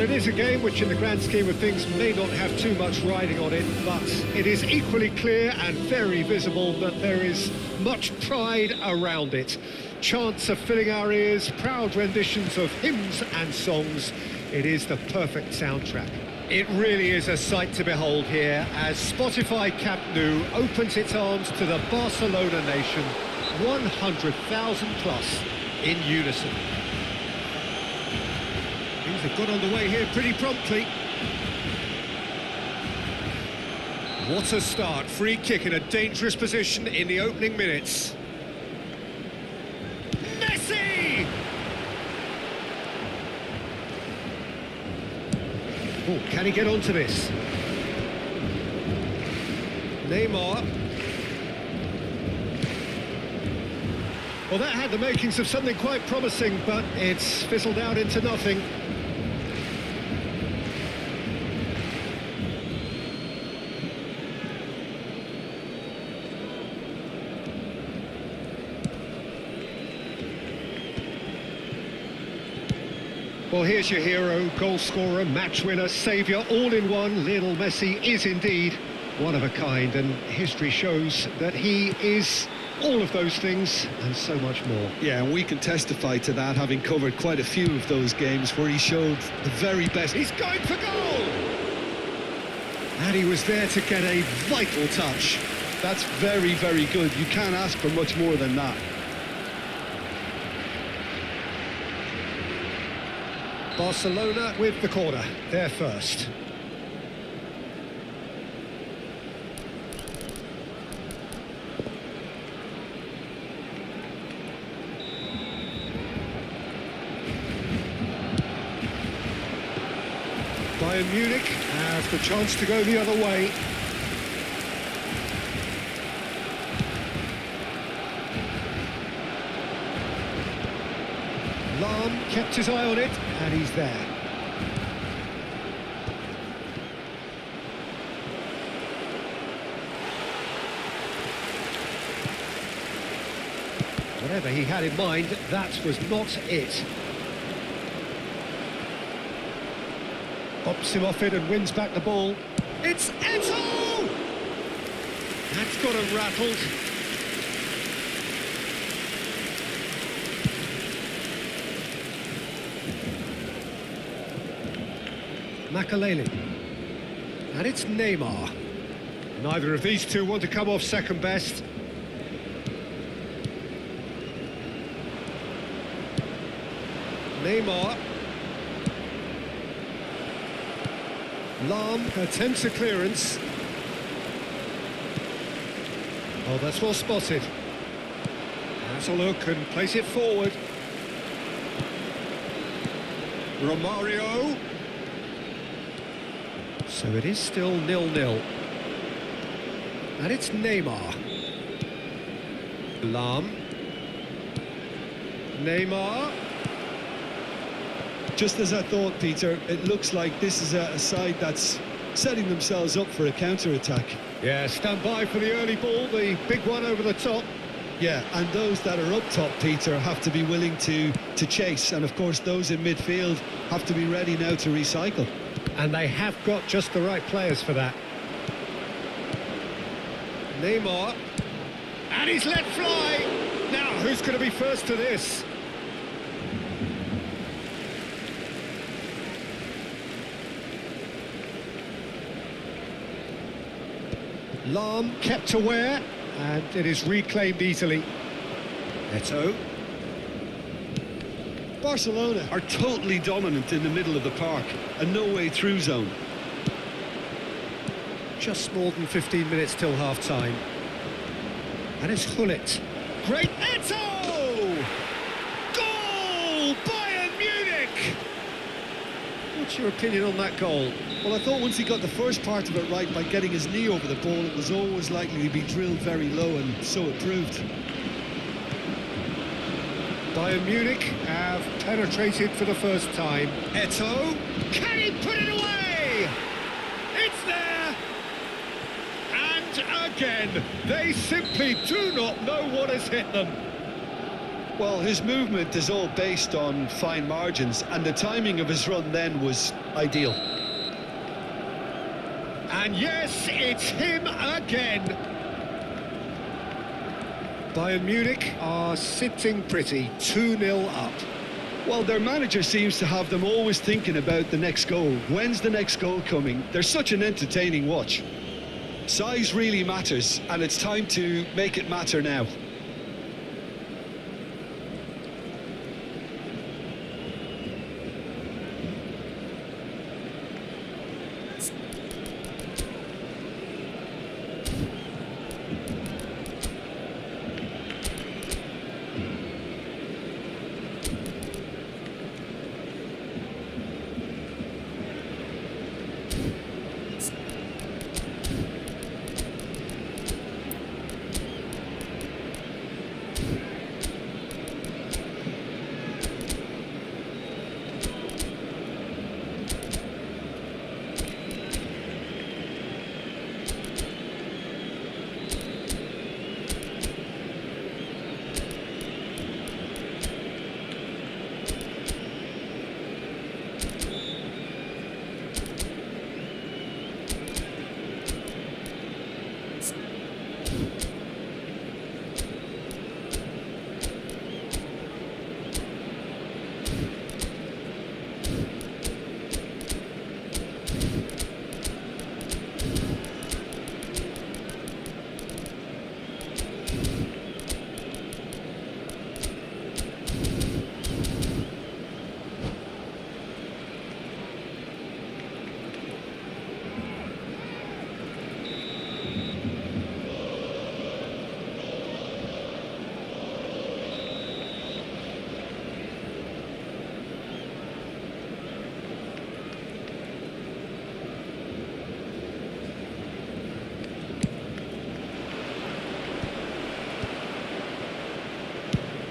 Well, it is a game which in the grand scheme of things may not have too much riding on it, but it is equally clear and very visible that there is much pride around it. Chants are filling our ears, proud renditions of hymns and songs. It is the perfect soundtrack. It really is a sight to behold here as Spotify Camp Nou opens its arms to the Barcelona nation, 100,000 plus in unison. Things have got underway here pretty promptly. What a start, free kick in a dangerous position in the opening minutes. Messi! Oh, can he get onto this? Neymar. Well, that had the makings of something quite promising, but it's fizzled out into nothing. Well, here's your hero, goal scorer, match winner, saviour, all in one. Lionel Messi is indeed one of a kind, and history shows that he is all of those things and so much more. Yeah, and we can testify to that, having covered quite a few of those games where he showed the very best. He's going for goal! And he was there to get a vital touch. That's very, very good. You can't ask for much more than that. Barcelona with the corner, they're first. Bayern Munich have the chance to go the other way. Lahm kept his eye on it, and he's there. Whatever he had in mind, that was not it. Pops him off it and wins back the ball. It's Eto'o! That's got him rattled. Makelele. And it's Neymar. Neither of these two want to come off second best. Neymar. Lahm attempts a clearance. Oh, that's well spotted. Has a look and place it forward. Romario. So it is still 0-0. And it's Neymar. Lahm. Neymar. Just as I thought, Peter, it looks like this is a side that's setting themselves up for a counter-attack. Yeah, stand by for the early ball, the big one over the top. Yeah, and those that are up top, Peter, have to be willing to chase. And, of course, those in midfield have to be ready now to recycle. And they have got just the right players for that. Neymar. And he's let fly. Now, who's going to be first to this? Lahm kept aware, and it is reclaimed easily. Eto'o. Barcelona are totally dominant in the middle of the park, a no-way through zone. Just more than 15 minutes till half-time. And it's Gullit. Great Eto'o! Goal! Bayern Munich! What's your opinion on that goal? Well, I thought once he got the first part of it right by getting his knee over the ball, it was always likely to be drilled very low, and so it proved. Bayern Munich have penetrated for the first time. Eto'o, can he put it away? It's there! And again, they simply do not know what has hit them. Well, his movement is all based on fine margins, and the timing of his run then was ideal. And yes, it's him again. Bayern Munich are sitting pretty, 2-0 up. Well, their manager seems to have them always thinking about the next goal. When's the next goal coming? They're such an entertaining watch. Size really matters, and it's time to make it matter now.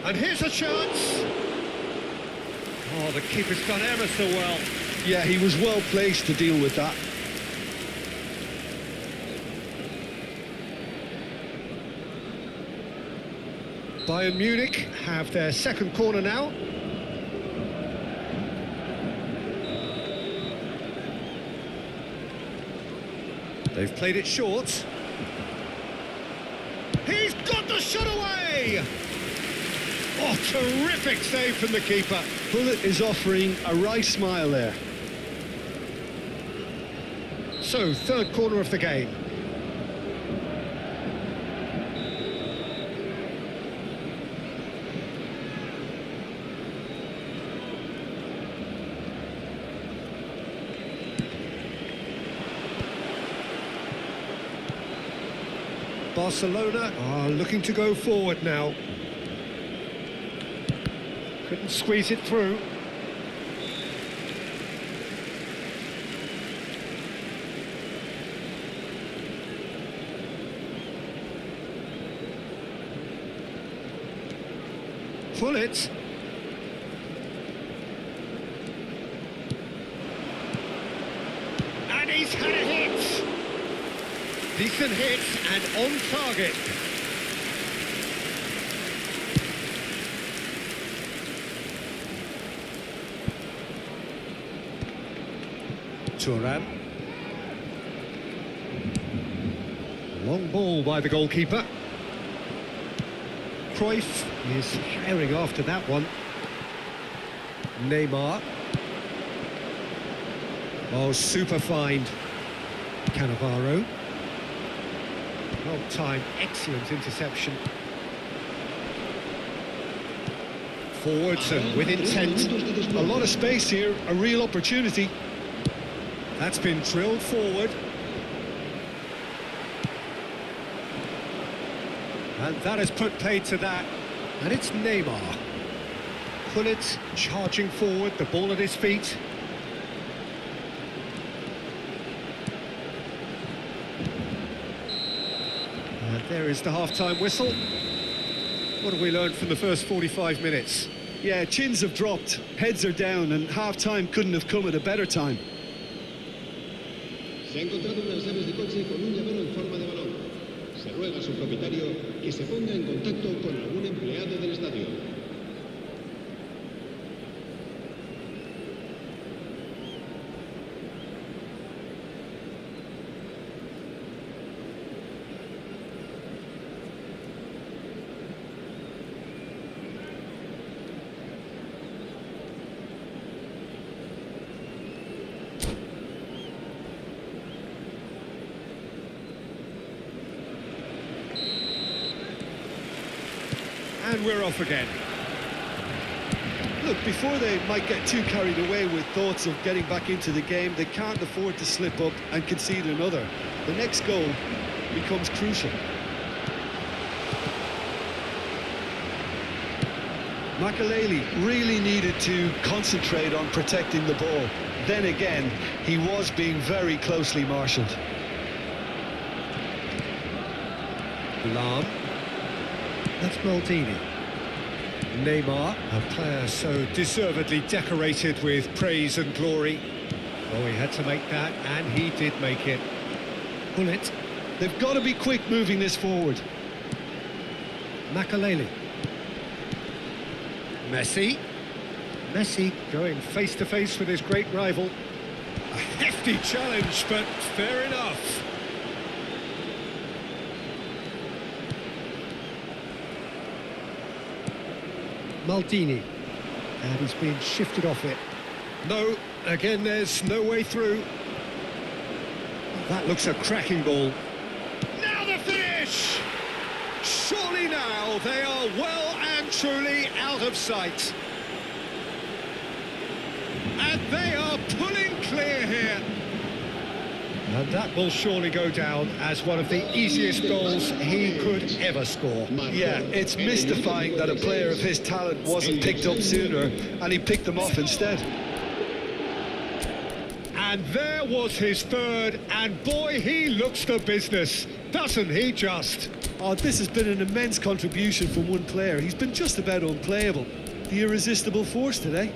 And here's a chance. Oh, the keeper's done ever so well. Yeah, he was well placed to deal with that. Bayern Munich have their second corner now. They've played it short. He's got the shot away! Oh, terrific save from the keeper. Bullet is offering a wry smile there. So, third corner of the game. Barcelona are looking to go forward now. Couldn't squeeze it through. Pull it. And he's had a hit. Decent hit and on target. Thuram. Long ball by the goalkeeper. Cruyff is herring after that one. Neymar. Oh, super find. Cannavaro. Well timed, excellent interception. Forwards and with intent. A lot of space here, a real opportunity. That's been drilled forward. And that has put paid to that. And it's Neymar. Gullit charging forward, the ball at his feet. And there is the half-time whistle. What have we learned from the first 45 minutes? Yeah, chins have dropped, heads are down, and half-time couldn't have come at a better time. Se ha encontrado unas llaves de coche con un llavero en forma de balón. Se ruega a su propietario que se ponga en contacto con algún empleado del estadio. and we're off again. Look, before they might get too carried away with thoughts of getting back into the game, they can't afford to slip up and concede another. The next goal becomes crucial. Makelele really needed to concentrate on protecting the ball. Then again, he was being very closely marshalled. Lam. That's Maldini. Neymar, a player so deservedly decorated with praise and glory. Oh, he had to make that, and he did make it. Gullit. They've got to be quick moving this forward. Makelele. Messi. Messi going face-to-face with his great rival. A hefty challenge, but fair enough. Maldini. And he's been shifted off it. No, again, there's no way through. That looks a cracking ball. Now the finish! Surely now they are well and truly out of sight. And they are pulling clear here. And that will surely go down as one of the easiest goals he could ever score. Yeah, it's mystifying that a player of his talent wasn't picked up sooner, and he picked them off instead. And there was his third, and boy, he looks the business, doesn't he just? Oh, this has been an immense contribution from one player. He's been just about unplayable. The irresistible force today.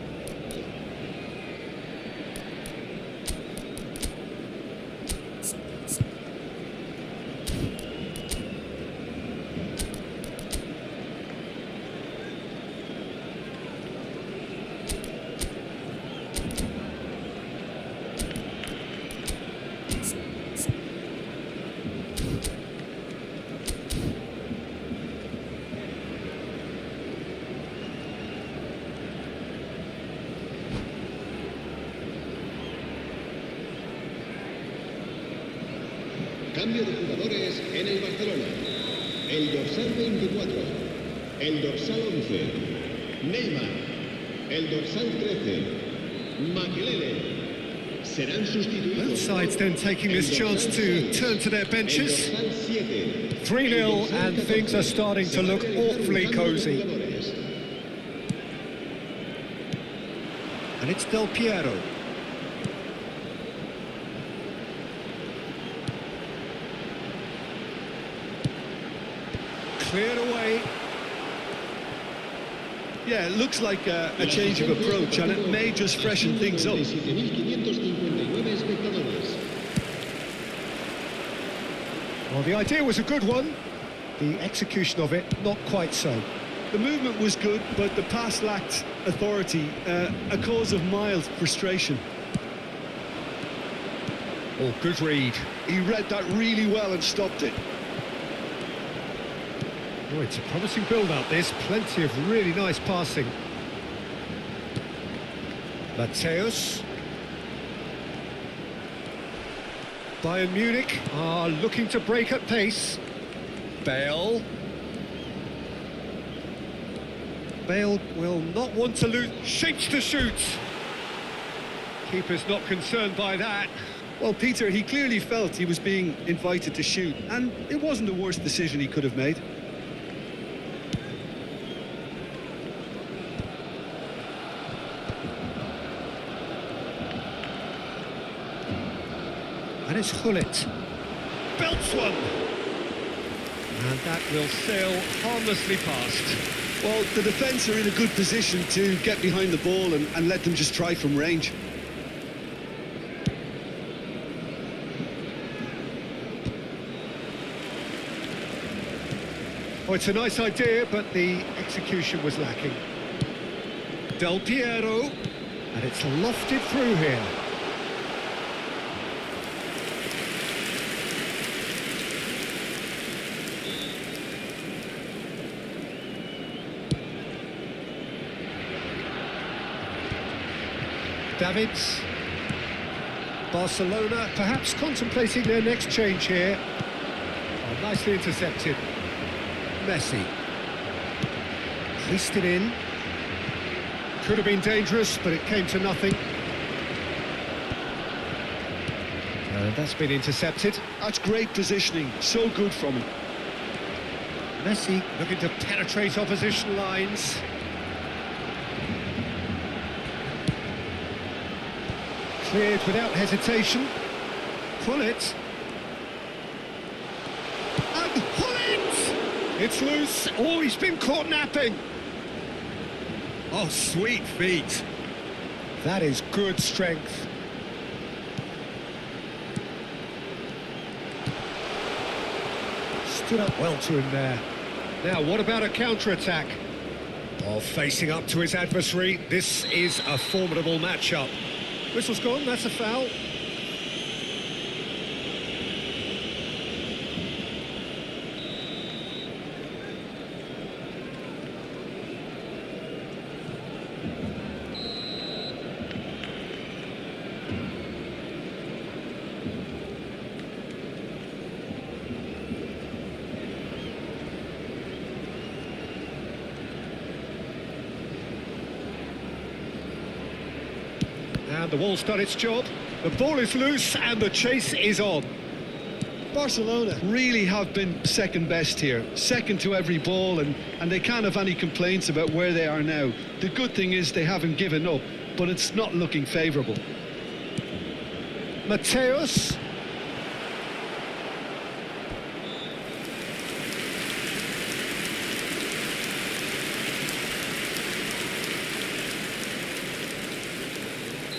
Cambio de jugadores en el Barcelona. El dorsal 24, el dorsal 11, Neymar, el dorsal 13, Makelele. Serán sustituidos. Both sides then taking this chance to turn to their benches. 3-0 and things are starting to look awfully cosy. And it's Del Piero. Cleared away. Yeah, it looks like a change of approach, and it may just freshen things up. Well, the idea was a good one. The execution of it, not quite so. The movement was good, but the pass lacked authority, a cause of mild frustration. Oh, good read. He read that really well and stopped it. Oh, it's a promising build-up, this. Plenty of really nice passing. Mateus. Bayern Munich are looking to break at pace. Bale. Bale will not want to lose. Shapes to shoot. Keeper's not concerned by that. Well, Peter, he clearly felt he was being invited to shoot, and it wasn't the worst decision he could have made. And it's Gullit. Belts one. And that will sail harmlessly past. Well, the defence are in a good position to get behind the ball and let them just try from range. Oh, it's a nice idea, but the execution was lacking. Del Piero. And it's lofted through here. Davids. Barcelona perhaps contemplating their next change here. Oh, nicely intercepted. Messi. Placed it in. Could have been dangerous, but it came to nothing. That's been intercepted. That's great positioning, so good from him. Messi looking to penetrate opposition lines. Cleared without hesitation. Pull it. And pull it! It's loose. Oh, he's been caught napping. Oh, sweet feet. That is good strength. Stood up well to him there. Now, what about a counter-attack? Oh, facing up to his adversary. This is a formidable matchup. Whistle's gone, that's a foul. And the wall's done its job. The ball is loose and the chase is on. Barcelona really have been second best here, second to every ball, and they can't have any complaints about where they are now. The good thing is they haven't given up, but it's not looking favourable. Mateus.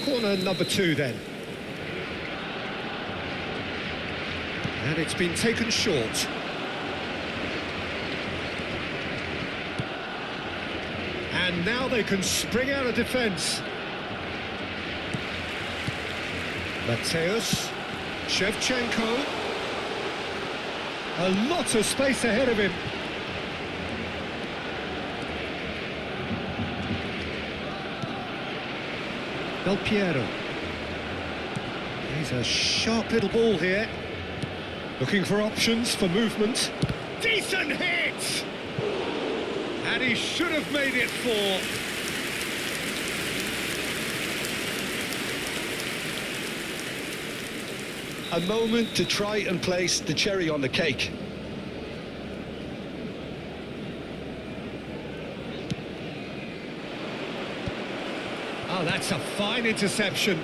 Corner number 2 then. And it's been taken short. And now they can spring out of defence. Mateus. Shevchenko. A lot of space ahead of him. Del Piero. He's a sharp little ball here. Looking for options for movement. Decent hit! And he should have made it 4. A moment to try and place the cherry on the cake. Oh, that's a fine interception.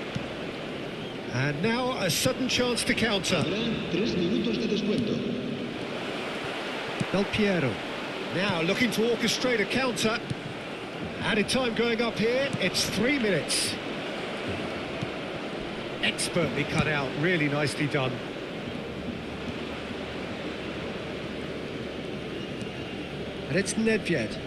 And now a sudden chance to counter. Habrá 3 minutos de descuento. Del Piero. Now looking to orchestrate a counter. Added time going up here. It's 3 minutes. Expertly cut out. Really nicely done. And it's Nedved.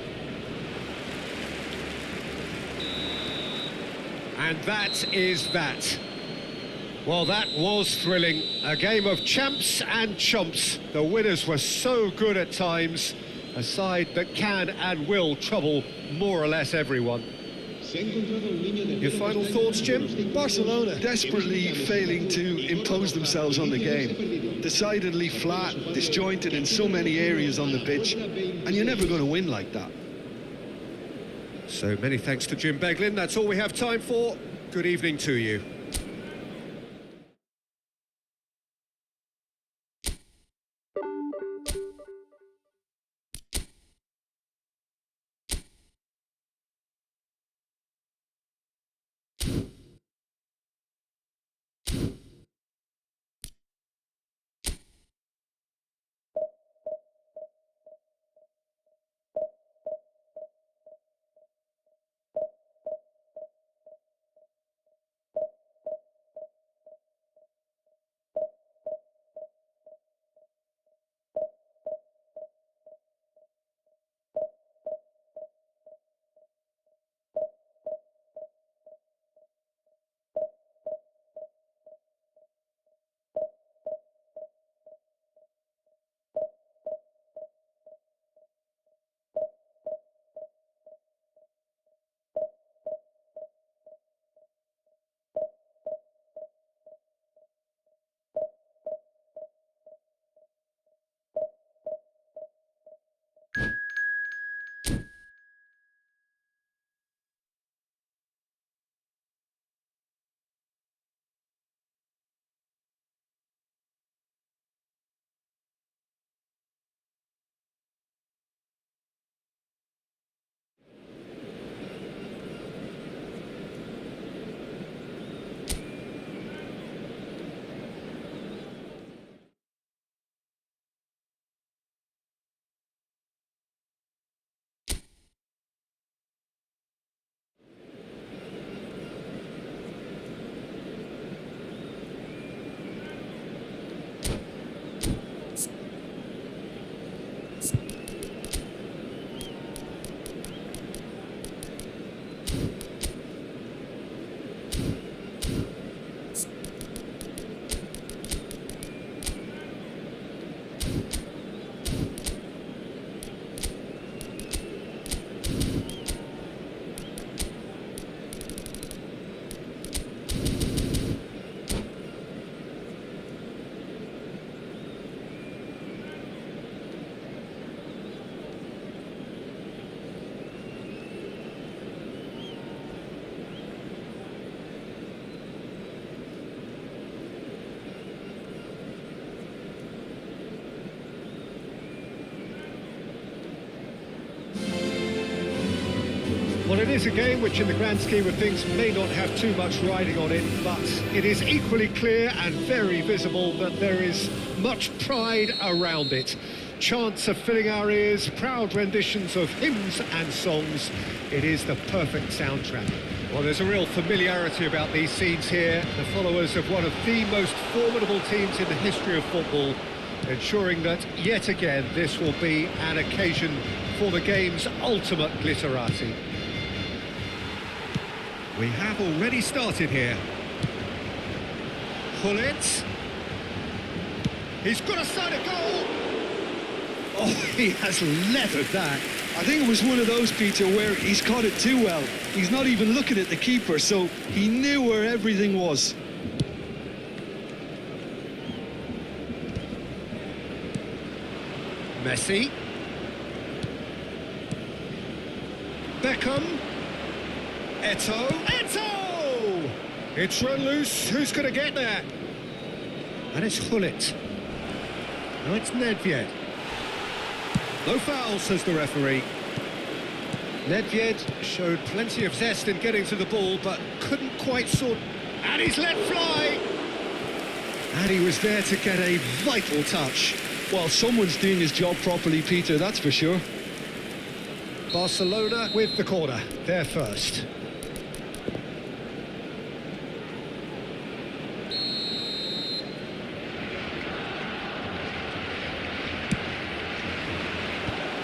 And that is that. Well, that was thrilling. A game of champs and chumps. The winners were so good at times. A side that can and will trouble more or less everyone. Your final thoughts, Jim? Barcelona desperately failing to impose themselves on the game. Decidedly flat, disjointed in so many areas on the pitch, and you're never going to win like that. So many thanks to Jim Beglin. That's all we have time for. Good evening to you. Well, it is a game which in the grand scheme of things may not have too much riding on it, but it is equally clear and very visible that there is much pride around it. Chants are filling our ears, proud renditions of hymns and songs. It is the perfect soundtrack. Well, there's a real familiarity about these scenes here. The followers of one of the most formidable teams in the history of football, ensuring that, yet again, this will be an occasion for the game's ultimate glitterati. We have already started here. Gullit. He's got a side of goal. Oh, he has leathered that. I think it was one of those, Peter, where he's caught it too well. He's not even looking at the keeper, so he knew where everything was. Messi. Beckham. Eto'o. Eto'o! It's run loose. Who's going to get there? And it's Gullit. Now it's Nedved. No foul, says the referee. Nedved showed plenty of zest in getting to the ball, but couldn't quite sort... And he's let fly! And he was there to get a vital touch. Well, someone's doing his job properly, Peter, that's for sure. Barcelona with the corner. They're first.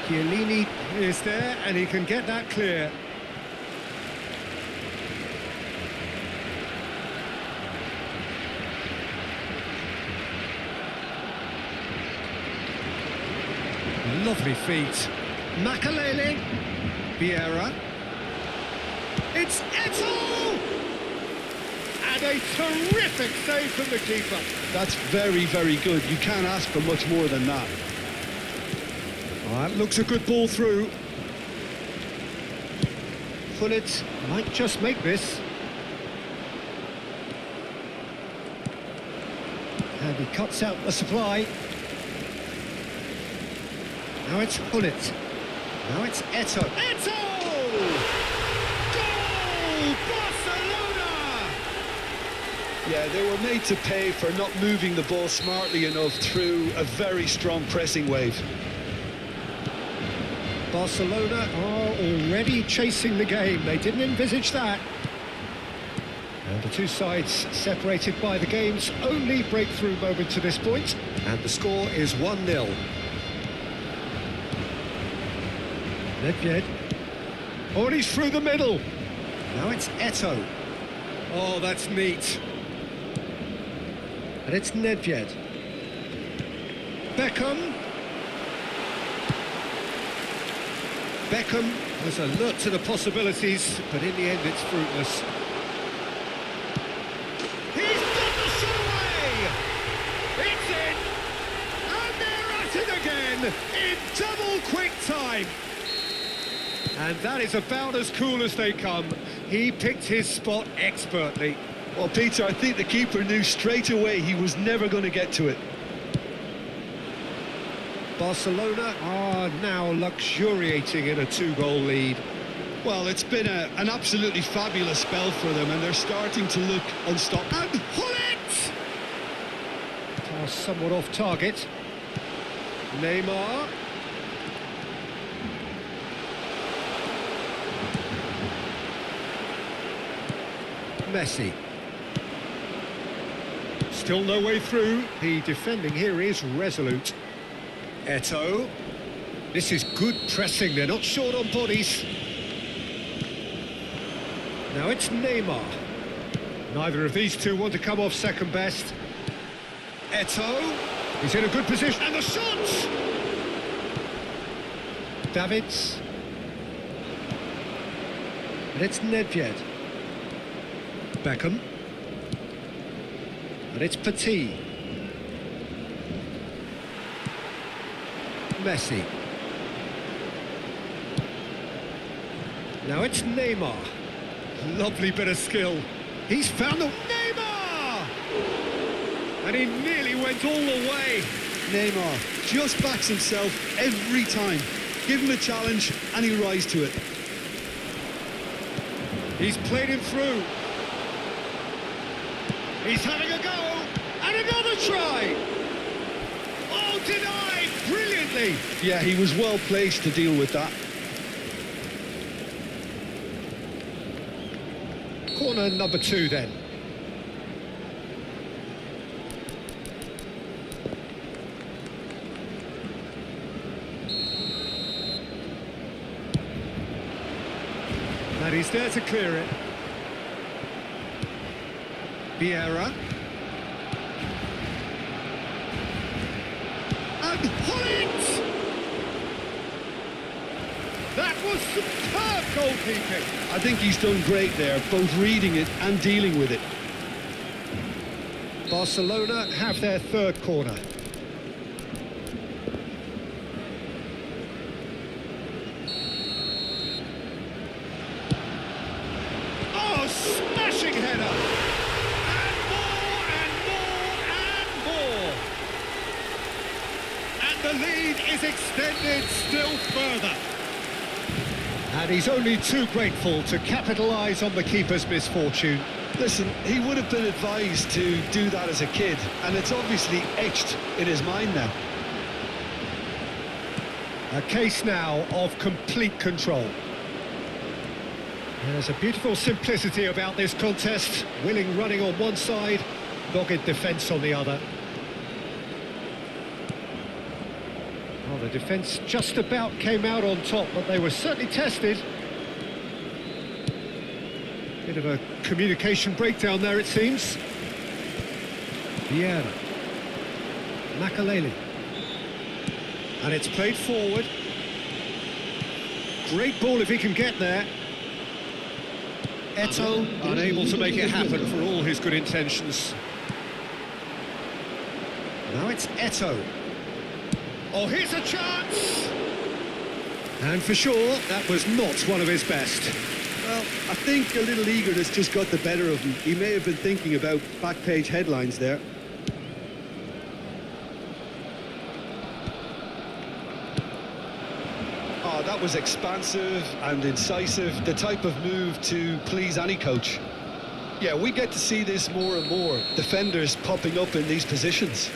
Chiellini is there, and he can get that clear. Lovely feet. Makalele. Vieira. It's Eto'o! And a terrific save from the keeper. That's very, very good. You can't ask for much more than that. That looks a good ball through. Gullit might just make this. And he cuts out the supply. Now it's Gullit. Now it's Eto'o. Eto'o! Goal! Barcelona! Yeah, they were made to pay for not moving the ball smartly enough through a very strong pressing wave. Barcelona are already chasing the game. They didn't envisage that. And the two sides separated by the game's only breakthrough moment to this point. And the score is 1-0. Nedved. Oh, and he's through the middle. Now it's Eto'o. Oh, that's neat. And it's Nedved. Beckham. Beckham was alert to the possibilities, but in the end it's fruitless. He's got the shot away! It's in! And they're at it again in double quick time. And that is about as cool as they come. He picked his spot expertly. Well, Peter, I think the keeper knew straight away he was never going to get to it. Barcelona are now luxuriating in a two-goal lead. Well, it's been an absolutely fabulous spell for them, and they're starting to look unstoppable. And Gullit! Pass somewhat off target. Neymar. Messi. Still no way through. The defending here is resolute. Eto'o. This is good pressing. They're not short on bodies. Now it's Neymar. Neither of these two want to come off second best. Eto'o. He's in a good position. And the shot! Davids. And it's Nedved. Beckham. And it's Petit. Messi. Now it's Neymar. Lovely bit of skill. He's found the... Neymar! And he nearly went all the way. Neymar just backs himself every time. Give him a challenge and he'll rise to it. He's played him through. He's having a go, and another try! Oh, denied brilliantly! Yeah, he was well placed to deal with that. Corner number 2 then. And he's there to clear it. Vieira. And Hollins! That was superb goalkeeping. I think he's done great there, both reading it and dealing with it. Barcelona have their 3rd corner. Oh, smashing header! And more! And the lead is extended still further. And he's only too grateful to capitalise on the keeper's misfortune. Listen, he would have been advised to do that as a kid, and it's obviously etched in his mind now. A case now of complete control. There's a beautiful simplicity about this contest. Willing running on one side, dogged defence on the other. Well, the defence just about came out on top, but they were certainly tested. Bit of a communication breakdown there, it seems. Vieira. Makaleli. And it's played forward. Great ball if he can get there. Eto'o unable to make it happen for all his good intentions. Now it's Eto'o. Oh, here's a chance! And for sure, that was not one of his best. Well, I think a little eagerness just got the better of him. He may have been thinking about back-page headlines there. Oh, that was expansive and incisive, the type of move to please any coach. Yeah, we get to see this more and more, defenders popping up in these positions.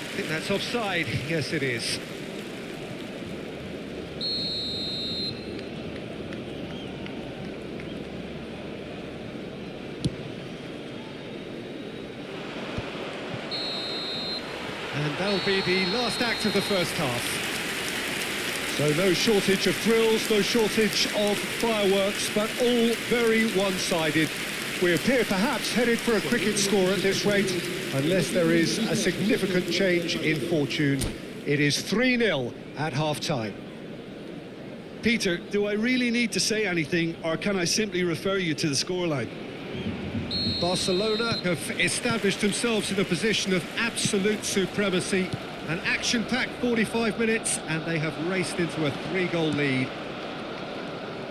I think that's offside. Yes, it is. And that'll be the last act of the first half. So no shortage of thrills, no shortage of fireworks, but all very one-sided. We appear perhaps headed for a cricket score at this rate, unless there is a significant change in fortune. It is 3-0 at half-time. Peter, do I really need to say anything, or can I simply refer you to the scoreline? Barcelona have established themselves in a position of absolute supremacy. An action-packed 45 minutes, and they have raced into a 3-goal lead.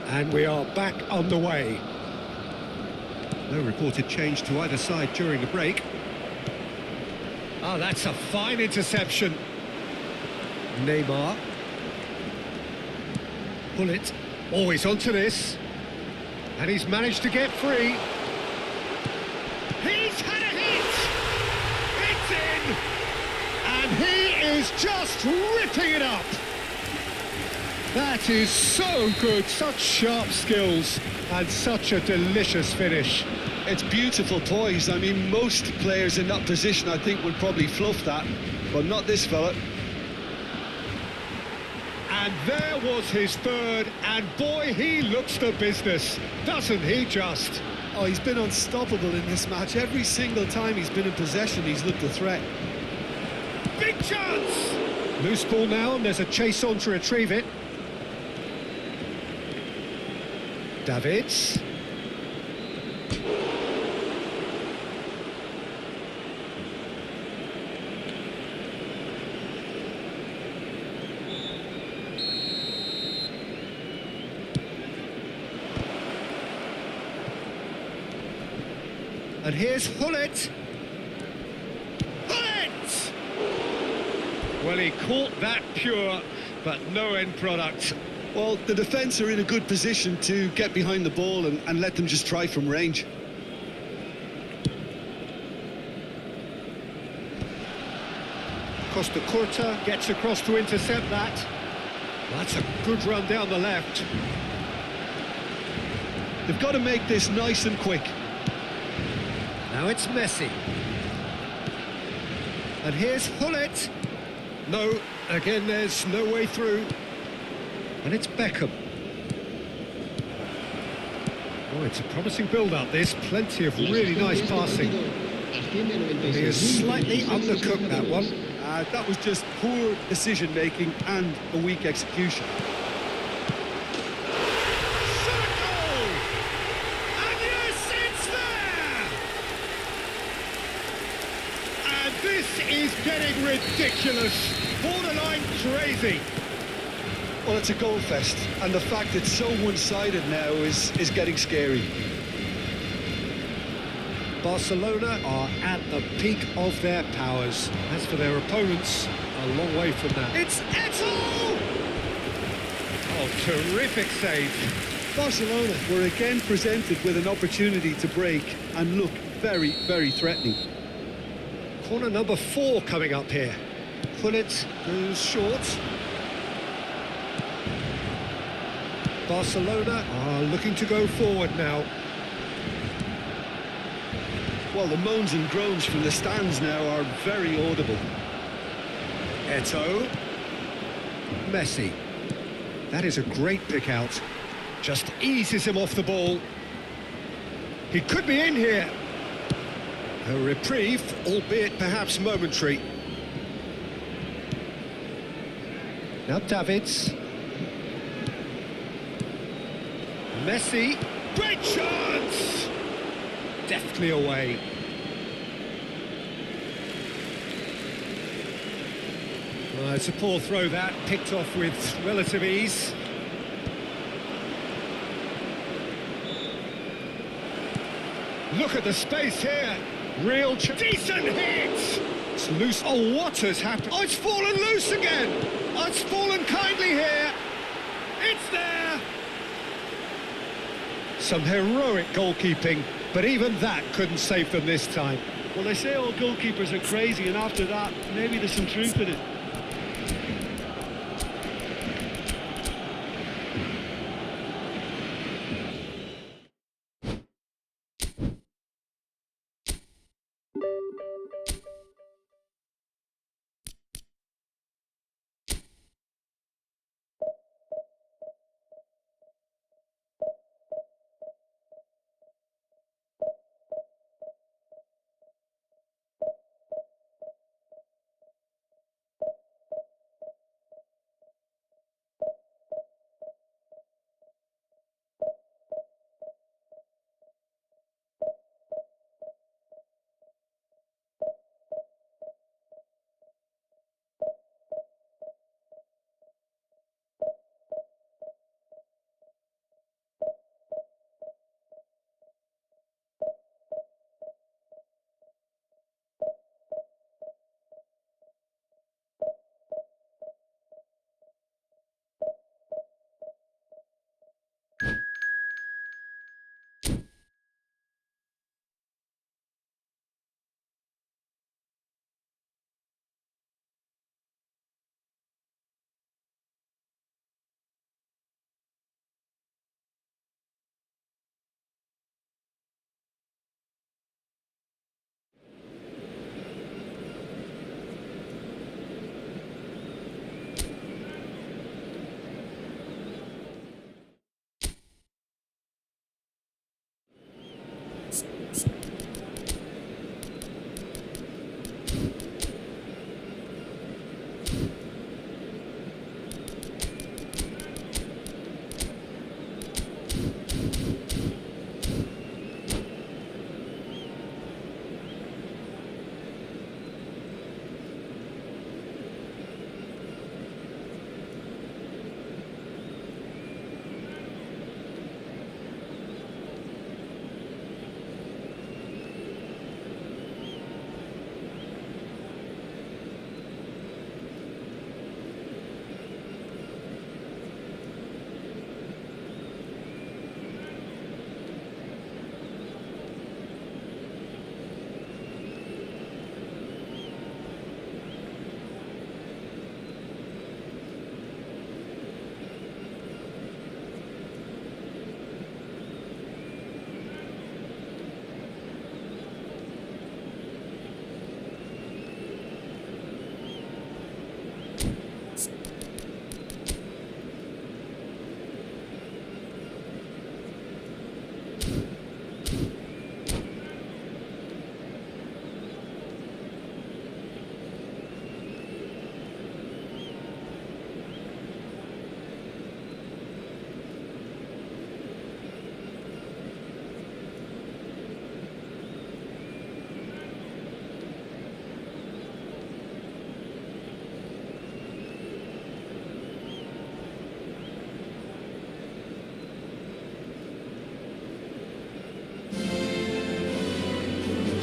And we are back underway. No reported change to either side during the break. Oh, that's a fine interception. Neymar. Bullet. Oh, he's onto this. And he's managed to get free. He's had a hit! It's in! And he is just ripping it up! That is so good, such sharp skills, and such a delicious finish. It's beautiful poise. I mean, most players in that position, I think, would probably fluff that, but not this fella. And there was his third, and boy, he looks the business, doesn't he just? Oh, he's been unstoppable in this match. Every single time he's been in possession, he's looked a threat. Big chance! Loose ball now, and there's a chase on to retrieve it. Davids. And here's Hullet. Hullet! Well, he caught that pure, but no end product. Well, the defence are in a good position to get behind the ball and let them just try from range. Costa Curta gets across to intercept that. That's a good run down the left. They've got to make this nice and quick. Now it's Messi. And here's Hullet. No, again there's no way through. And it's Beckham. Oh, it's a promising build-up this. Plenty of really nice passing. He has slightly undercooked that one. That was just poor decision-making and a weak execution. Shot goal! And yes, it's there! And this is getting ridiculous. Borderline crazy. Well, it's a goal fest, and the fact it's so one-sided now is getting scary. Barcelona are at the peak of their powers. As for their opponents, a long way from that. It's Eto'o! Oh, terrific save. Barcelona were again presented with an opportunity to break and look very, very threatening. Corner number 4 coming up here. Hullet goes short. Barcelona are looking to go forward now. Well, the moans and groans from the stands now are very audible. Eto'o. Messi. That is a great pick out. Just eases him off the ball. He could be in here. A reprieve, albeit perhaps momentary. Now Davids. Messi. Great chance! Deftly away. It's a poor throw that, picked off with relative ease. Look at the space here. Real decent hit! It's loose. Oh, what has happened? Oh, it's fallen loose again! Oh, it's fallen kindly here. It's there! Some heroic goalkeeping, but even that couldn't save them this time. Well, they say all goalkeepers are crazy, and after that, maybe there's some truth in it.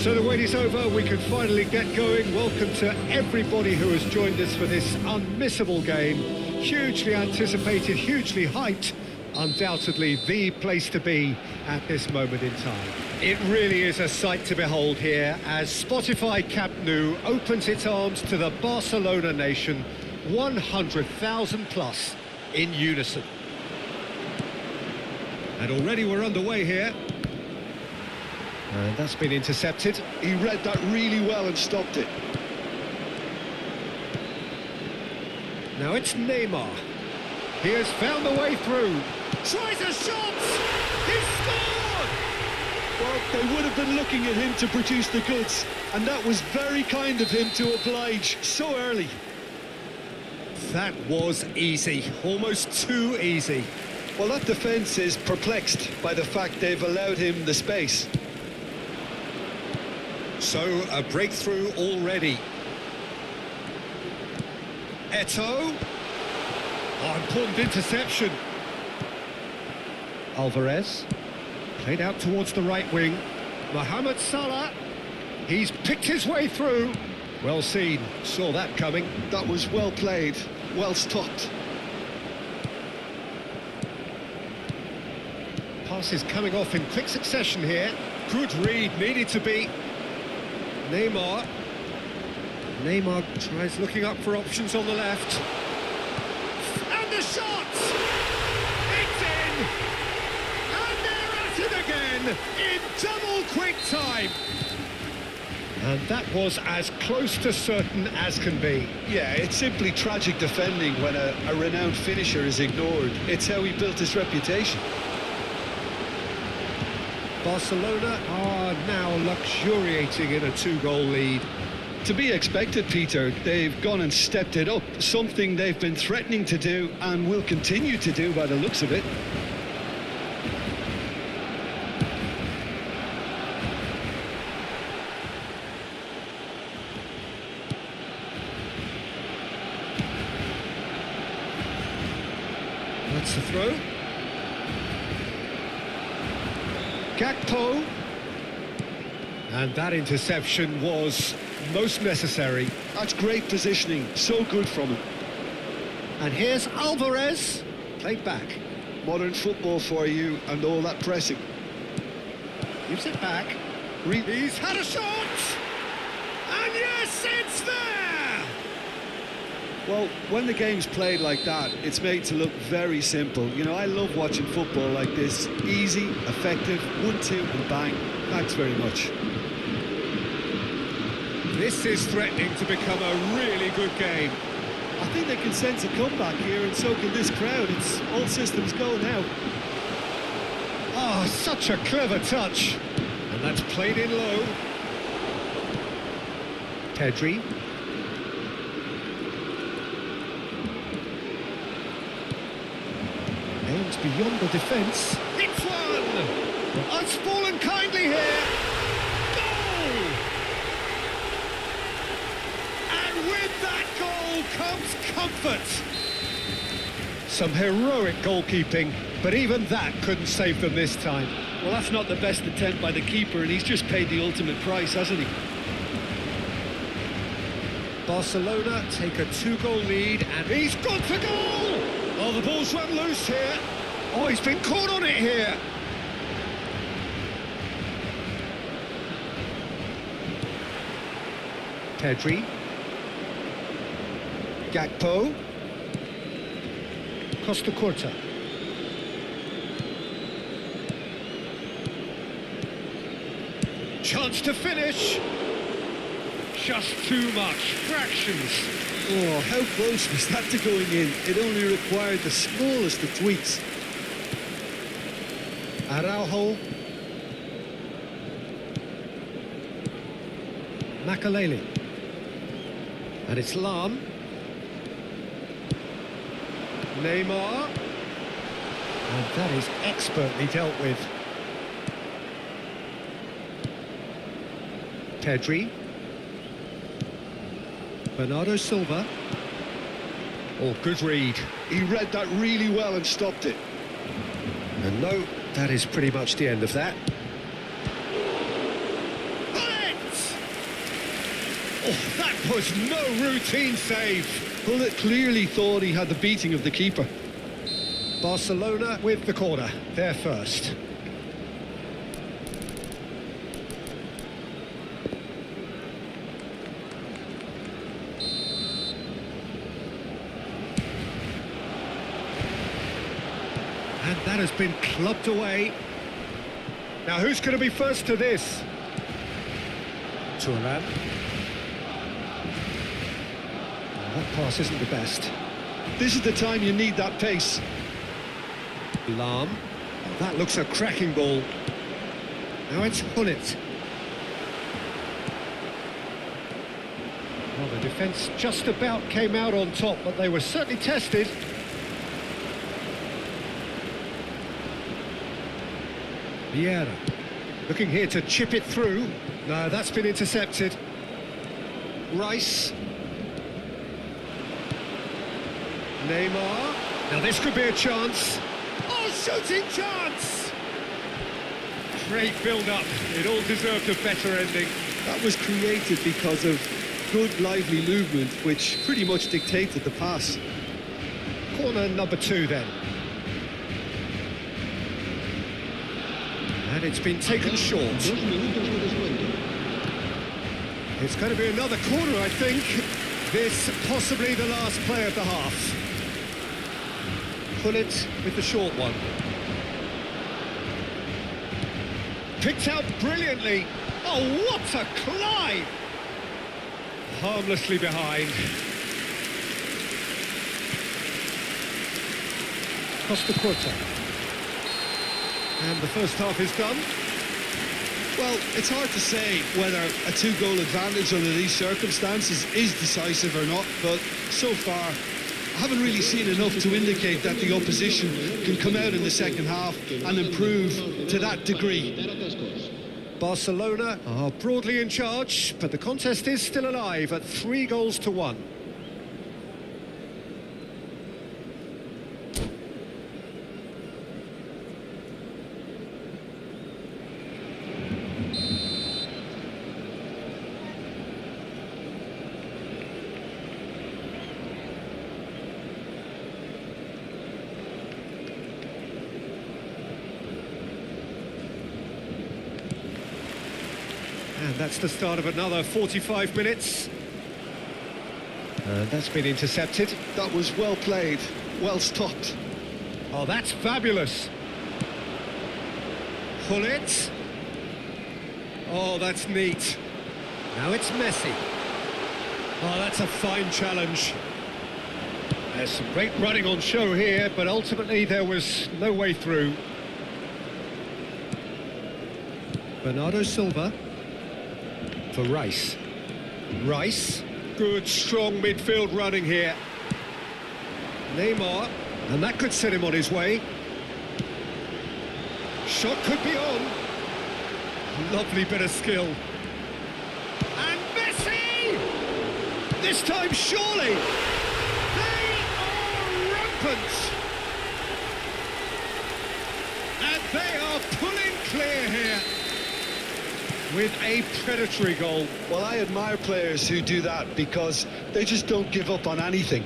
So the wait is over, we can finally get going. Welcome to everybody who has joined us for this unmissable game. Hugely anticipated, hugely hyped. Undoubtedly the place to be at this moment in time. It really is a sight to behold here as Spotify Camp Nou opens its arms to the Barcelona nation, 100,000 plus in unison. And already we're underway here. And that's been intercepted. He read that really well and stopped it. Now it's Neymar. He has found the way through. Tries a shot! He scored! Well, they would have been looking at him to produce the goods, and that was very kind of him to oblige so early. That was easy, almost too easy. Well, that defence is perplexed by the fact they've allowed him the space. So, a breakthrough already. Eto'o. Oh, important interception. Alvarez. Played out towards the right wing. Mohamed Salah. He's picked his way through. Well seen. Saw that coming. That was well played, well stopped. Passes coming off in quick succession here. Good read, needed to be. Neymar. Neymar tries looking up for options on the left. And the shot! It's in! And they're at it again in double quick time. And that was as close to certain as can be. Yeah, it's simply tragic defending when a renowned finisher is ignored. It's how he built his reputation. Barcelona are now luxuriating in a two-goal lead. To be expected, Peter. They've gone and stepped it up, something they've been threatening to do and will continue to do by the looks of it. That's the throw. Gakpo. And that interception was most necessary. That's great positioning, so good from him. And here's Alvarez. Played back. Modern football for you and all that pressing. Gives it back. He's had a shot! And yes, it's there! Well, when the game's played like that, it's made to look very simple. You know, I love watching football like this. Easy, effective, 1-2 and bang. Thanks very much. This is threatening to become a really good game. I think they can sense a comeback here, and so can this crowd. It's all systems go now. Oh, such a clever touch. And that's played in low. Pedri. Aims beyond the defence. It's one! It's fallen kindly here. Goal! And with that goal comes comfort. Some heroic goalkeeping, but even that couldn't save them this time. Well, that's not the best attempt by the keeper, and he's just paid the ultimate price, hasn't he? Barcelona take a two-goal lead, and he's gone for goal! Oh, the ball's run loose here. Oh, he's been caught on it here. Pedri. Gakpo. Costa Curta. Chance to finish. Just too much. Fractions. Oh, how close was that to going in? It only required the smallest of tweaks. Araujo. Makaleli. And it's Lam. Neymar. And that is expertly dealt with. Pedri. Bernardo Silva. Oh, good read. He read that really well and stopped it. And no, that is pretty much the end of that. Oh, that was no routine save. Bullet clearly thought he had the beating of the keeper. Barcelona with the corner, they're first. And that has been clubbed away. Now who's going to be first to this? Thuram. That pass isn't the best. This is the time you need that pace. Lahm. Oh, that looks a cracking ball. Now it's Gullit. Well, the defence just about came out on top, but they were certainly tested. Vieira. Looking here to chip it through. No, that's been intercepted. Rice. Neymar. Now this could be a chance. Oh, shooting chance! Great build-up. It all deserved a better ending. That was created because of good, lively movement, which pretty much dictated the pass. Corner number 2 then. And it's been taken short. 2 minutos de descuento. It's going to be another corner, I think. This possibly the last play of the half. Gullit with the short one. Picked out brilliantly. Oh, what a climb! Harmlessly behind. Costa Curta. And the first half is done. Well, it's hard to say whether a 2-goal advantage under these circumstances is decisive or not, but so far I haven't really seen enough to indicate that the opposition can come out in the second half and improve to that degree. Barcelona are broadly in charge, but the contest is still alive at 3-1. And that's the start of another 45 minutes. That's been intercepted. That was well played, well stopped. Oh, that's fabulous. Gullit. Oh, that's neat. Now it's Messi. Oh, that's a fine challenge. There's some great running on show here, but ultimately there was no way through. Bernardo Silva. For Rice. Rice. Good, strong midfield running here. Neymar. And that could set him on his way. Shot could be on. Lovely bit of skill. And Messi! This time, surely! They are rampant! And they are pulling clear here with a predatory goal. Well, I admire players who do that because they just don't give up on anything.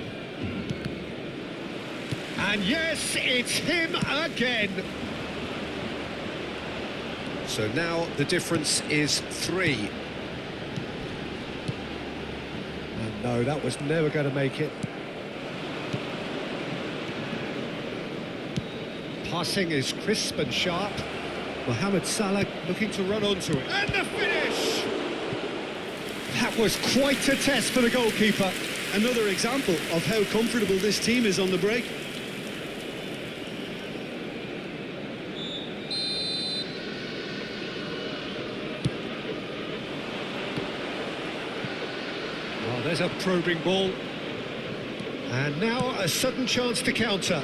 And yes, it's him again. So now the difference is 3. And no, that was never going to make it. Passing is crisp and sharp. Mohamed Salah looking to run onto it. And the finish! That was quite a test for the goalkeeper. Another example of how comfortable this team is on the break. Oh, there's a probing ball. And now a sudden chance to counter.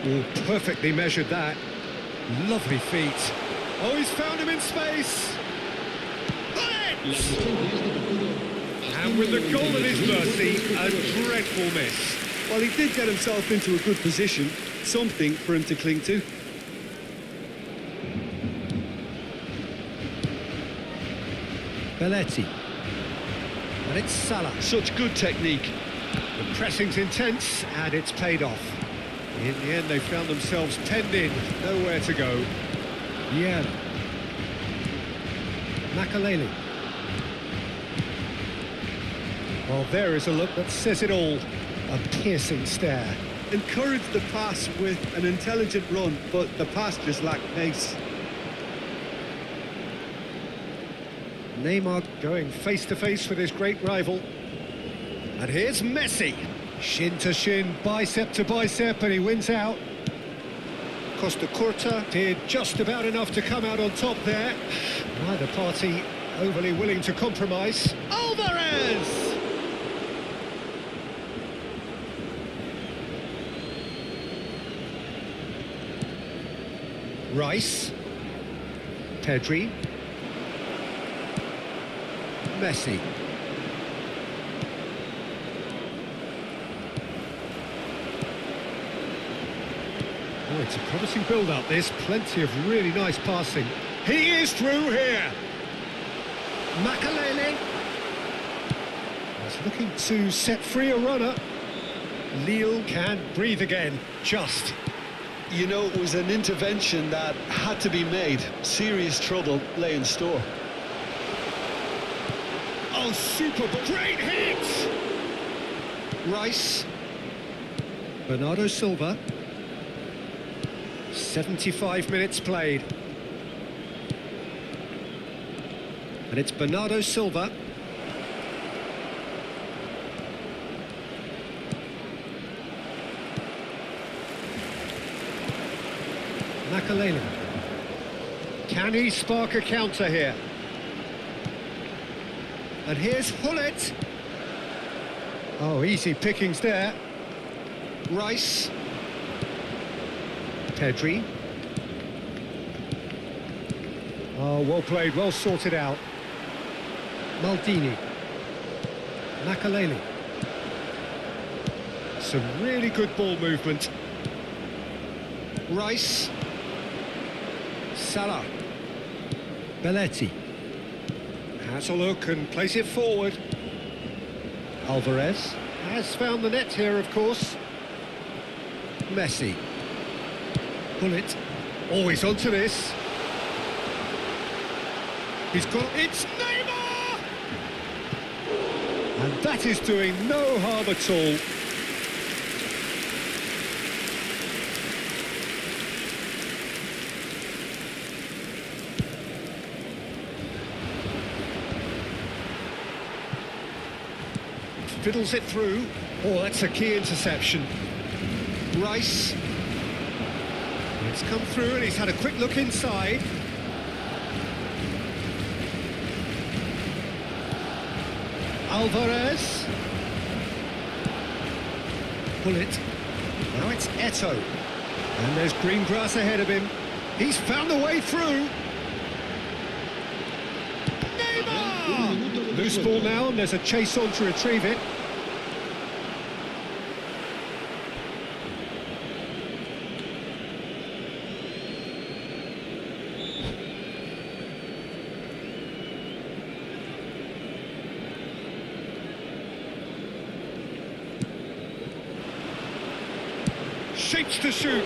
Oh, perfectly measured that. Lovely feet. Oh, he's found him in space. And with the goal at his mercy, a dreadful miss. Well, he did get himself into a good position, something for him to cling to. Belletti. And it's Salah. Such good technique. The pressing's intense, and it's paid off. In the end, they found themselves penned in, nowhere to go. Yeah. Makaleli. Well, there is a look that says it all. A piercing stare. Encouraged the pass with an intelligent run, but the pass just lacked pace. Neymar going face-to-face with his great rival. And here's Messi. Shin to shin, bicep to bicep, and he wins out. Costa Curta did just about enough to come out on top there. Neither party overly willing to compromise. Alvarez! Rice. Pedri. Messi. Oh, it's a promising build-up, this. Plenty of really nice passing. He is through here. Makaleli. He's looking to set free a runner. Lille can breathe again, just. You know, it was an intervention that had to be made. Serious trouble lay in store. Oh, super, great hit! Rice. Bernardo Silva. 75 minutes played. And it's Bernardo Silva. Makaleli. Can he spark a counter here? And here's Hullet. Oh, easy pickings there. Rice. Pedri. Oh, well played, well sorted out. Maldini. Makaleli. Some really good ball movement. Rice. Salah. Belletti. Has a look and plays it forward. Alvarez has found the net here, of course. Messi. Bullet. Always onto this. He's got... It's Neymar! And that is doing no harm at all. Fiddles it through. Oh, that's a key interception. Rice. It's come through and he's had a quick look inside. Alvarez. Bullet. Now it's Eto'o. And there's green grass ahead of him. He's found a way through. Neymar! Loose ball now and there's a chase on to retrieve it. Shapes to shoot.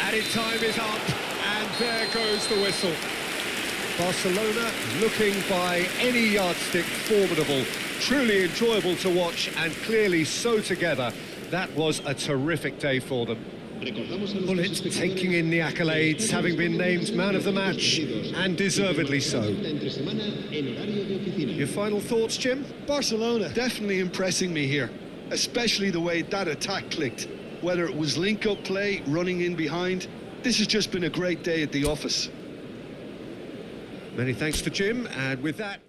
Added time is up, and there goes the whistle. Barcelona looking by any yardstick formidable, truly enjoyable to watch, and clearly so together. That was a terrific day for them. Bullet taking in the accolades, having been named man of the match, and deservedly so. Your final thoughts, Jim? Barcelona definitely impressing me here, especially the way that attack clicked. Whether it was link-up play, running in behind, this has just been a great day at the office. Many thanks to Jim, and with that...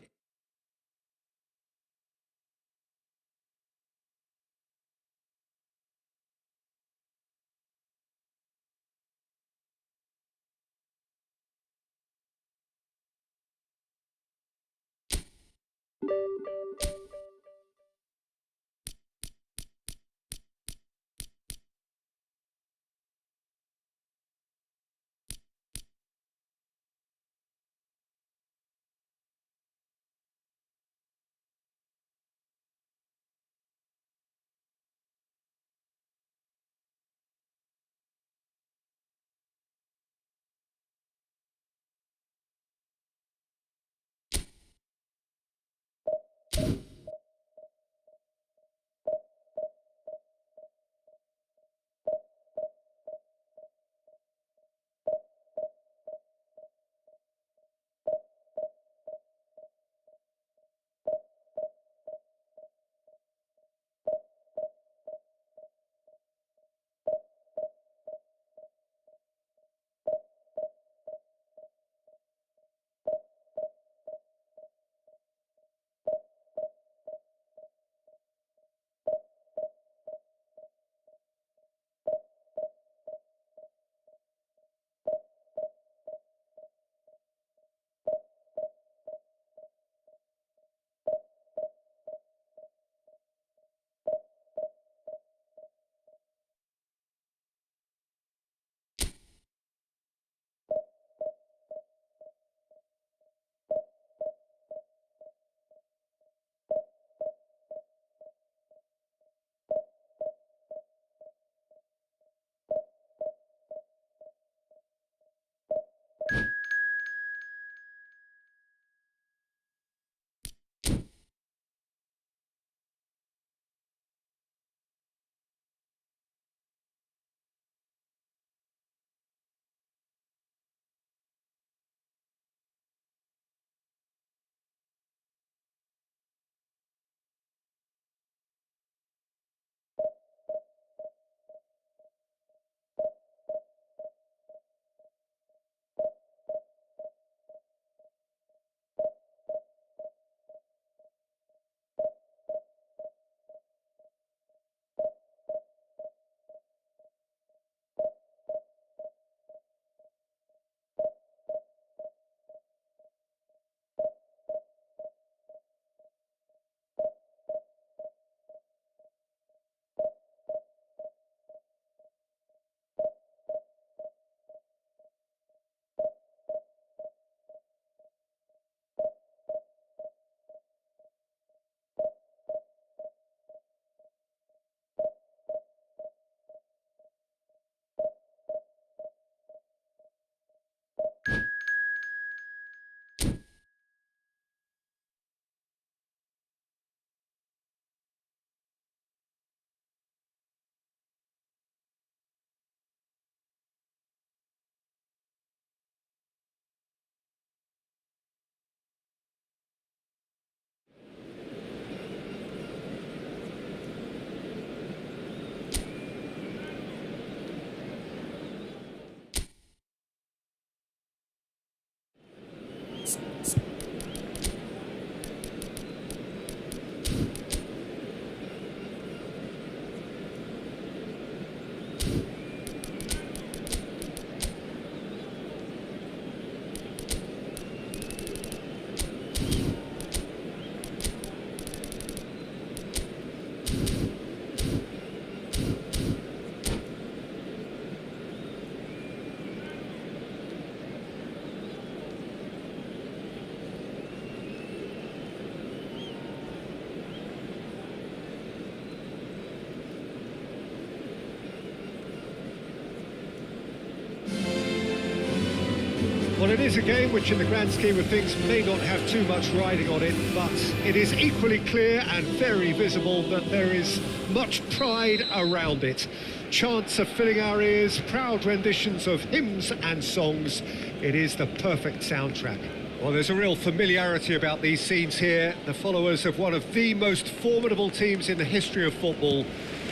Well, it is a game which in the grand scheme of things may not have too much riding on it, but it is equally clear and very visible that there is much pride around it. Chants are filling our ears, proud renditions of hymns and songs. It is the perfect soundtrack. Well, there's a real familiarity about these scenes here. The followers of one of the most formidable teams in the history of football,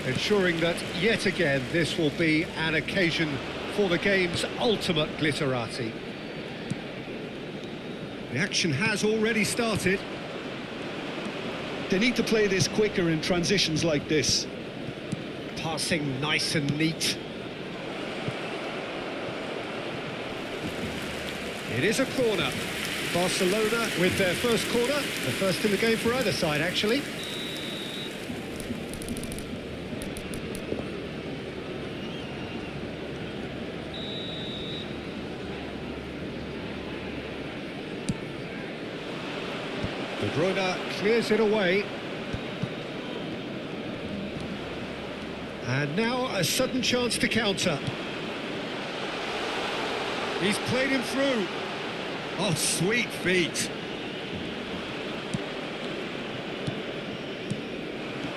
ensuring that yet again this will be an occasion for the game's ultimate glitterati. The action has already started. They need to play this quicker in transitions like this. Passing nice and neat. It is a corner. Barcelona with their first corner, the first in the game for either side, actually. De Bruyne clears it away. And now a sudden chance to counter. He's played him through. Oh, sweet feet.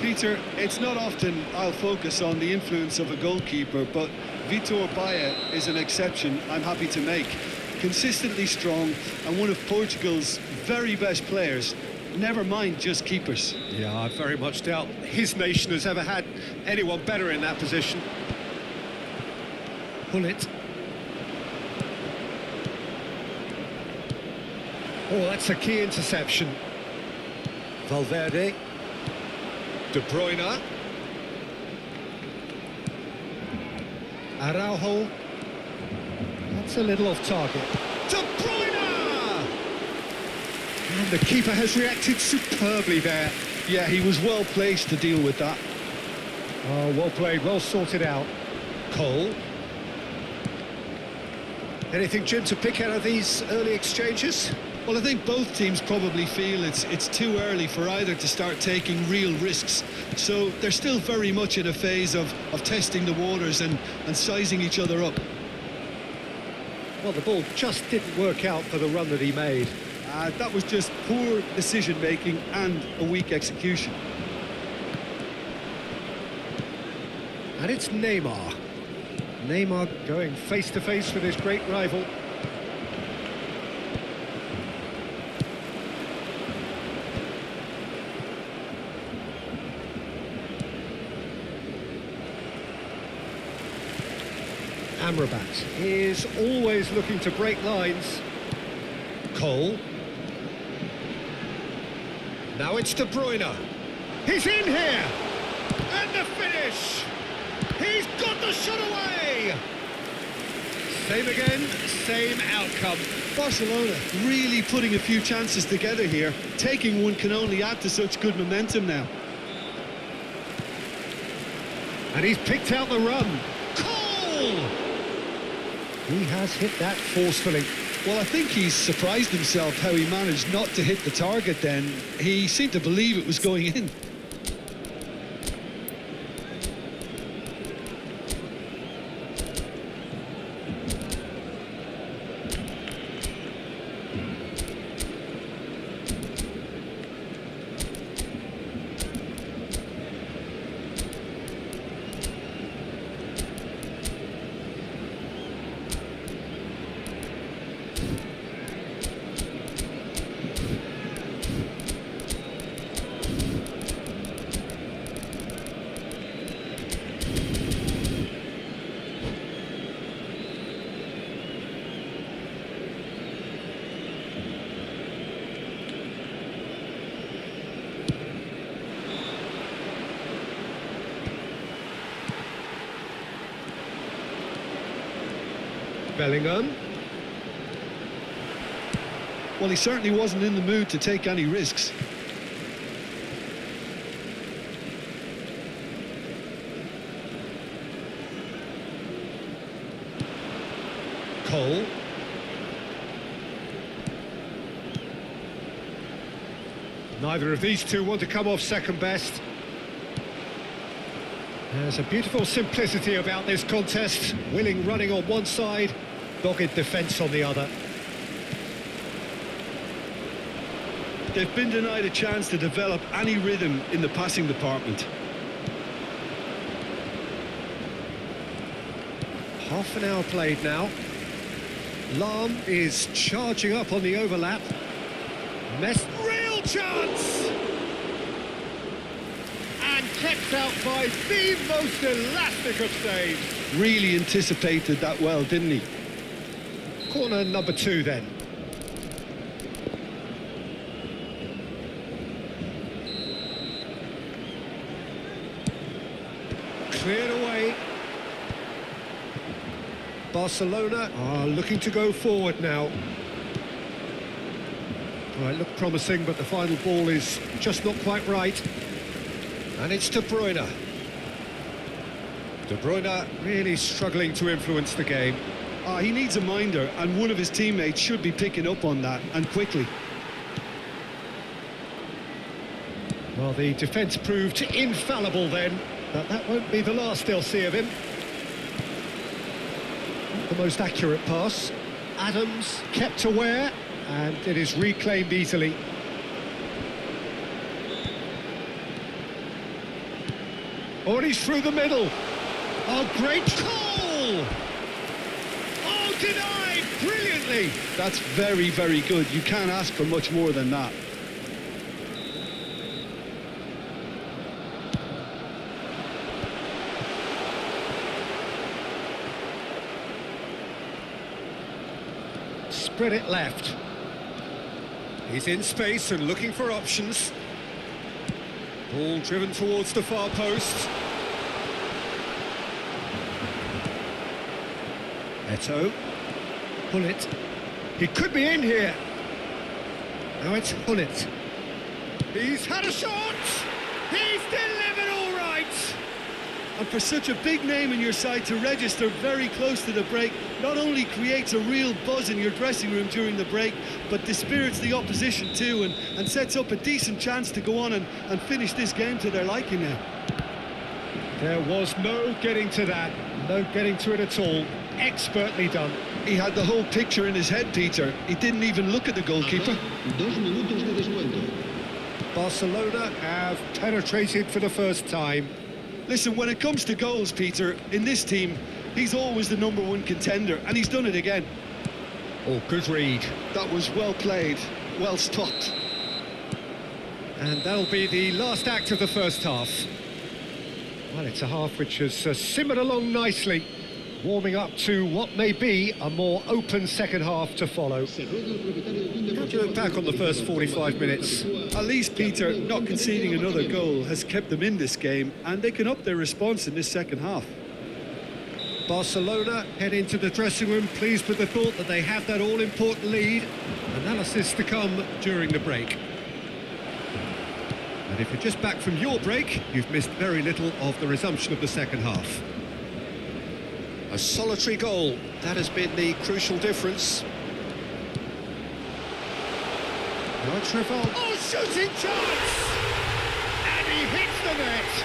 Peter, it's not often I'll focus on the influence of a goalkeeper, but Vitor Baia is an exception I'm happy to make. Consistently strong and one of Portugal's very best players, never mind just keepers. Yeah, I very much doubt his nation has ever had anyone better in that position. Pull it. Oh, that's a key interception. Valverde. De Bruyne. Araujo. That's a little off target. De Bruyne! And the keeper has reacted superbly there. Yeah, he was well placed to deal with that. Oh, well played, well sorted out. Cole. Anything, Jim, to pick out of these early exchanges? Well, I think both teams probably feel it's too early for either to start taking real risks. So they're still very much in a phase of testing the waters and sizing each other up. Well, the ball just didn't work out for the run that he made. That was just poor decision-making and a weak execution. And it's Neymar. Neymar going face-to-face with his great rival. Amrabat is always looking to break lines. Cole. Now it's De Bruyne. He's in here! And the finish! He's got the shot away! Same again, same outcome. Barcelona really putting a few chances together here. Taking one can only add to such good momentum now. And he's picked out the run. Cole! He has hit that forcefully. Well, I think he's surprised himself how he managed not to hit the target then. He seemed to believe it was going in. Bellingham. Well, he certainly wasn't in the mood to take any risks. Cole. Neither of these two want to come off second best. There's a beautiful simplicity about this contest. Willing running on one side, dogged defence on the other. They've been denied a chance to develop any rhythm in the passing department. Half an hour played now. Lahm is charging up on the overlap. Real chance! And kept out by the most elastic of saves. Really anticipated that well, didn't he? Corner number 2 then. Cleared away. Barcelona are looking to go forward now. Well, it looked promising, but the final ball is just not quite right. And it's De Bruyne. De Bruyne really struggling to influence the game. He needs a minder, and one of his teammates should be picking up on that, and quickly. Well, the defence proved infallible then, but that won't be the last they'll see of him. Not the most accurate pass. Adams kept aware, and it is reclaimed easily. Oh, and he's through the middle. Oh, great goal! Oh, denied brilliantly. That's very, very good. You can't ask for much more than that. Spread it left. He's in space and looking for options. Ball driven towards the far post. Eto'o. Gullit. He could be in here. Now it's Gullit. He's had a shot. He's delivered all right. And for such a big name in your side to register very close to the break, not only creates a real buzz in your dressing room during the break, but dispirits the opposition too, and sets up a decent chance to go on and finish this game to their liking now. There was no getting to that, no getting to it at all. Expertly done. He had the whole picture in his head, Peter. He didn't even look at the goalkeeper. 2 minutos de descuento. Barcelona have penetrated for the first time. Listen, when it comes to goals, Peter, in this team, he's always the #1 contender, and he's done it again. Oh, good read. That was well played, well stopped. And that'll be the last act of the first half. Well, it's a half which has simmered along nicely, warming up to what may be a more open second half to follow. How do you look back on the first 45 minutes? At least, Peter, not conceding another goal has kept them in this game, and they can up their response in this second half. Barcelona head into the dressing room pleased with the thought that they have that all-important lead. Analysis to come during the break. And if you're just back from your break, you've missed very little of the resumption of the second half. A solitary goal, that has been the crucial difference. Now Trevor. Oh, shooting chance! And he hits the net.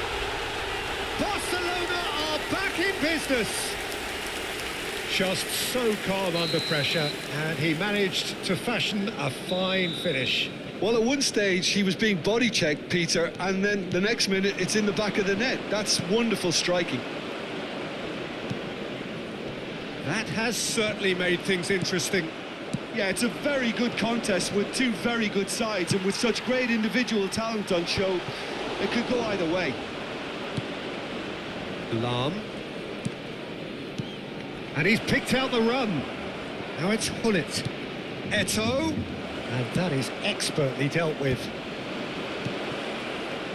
Barcelona are back in business. Just so calm under pressure, and he managed to fashion a fine finish. Well, at one stage, he was being body-checked, Peter, and then the next minute, it's in the back of the net. That's wonderful striking. That has certainly made things interesting. Yeah, it's a very good contest with two very good sides, and with such great individual talent on show, it could go either way. Lahm. And he's picked out the run. Now it's Gullit. Eto'o. And that is expertly dealt with.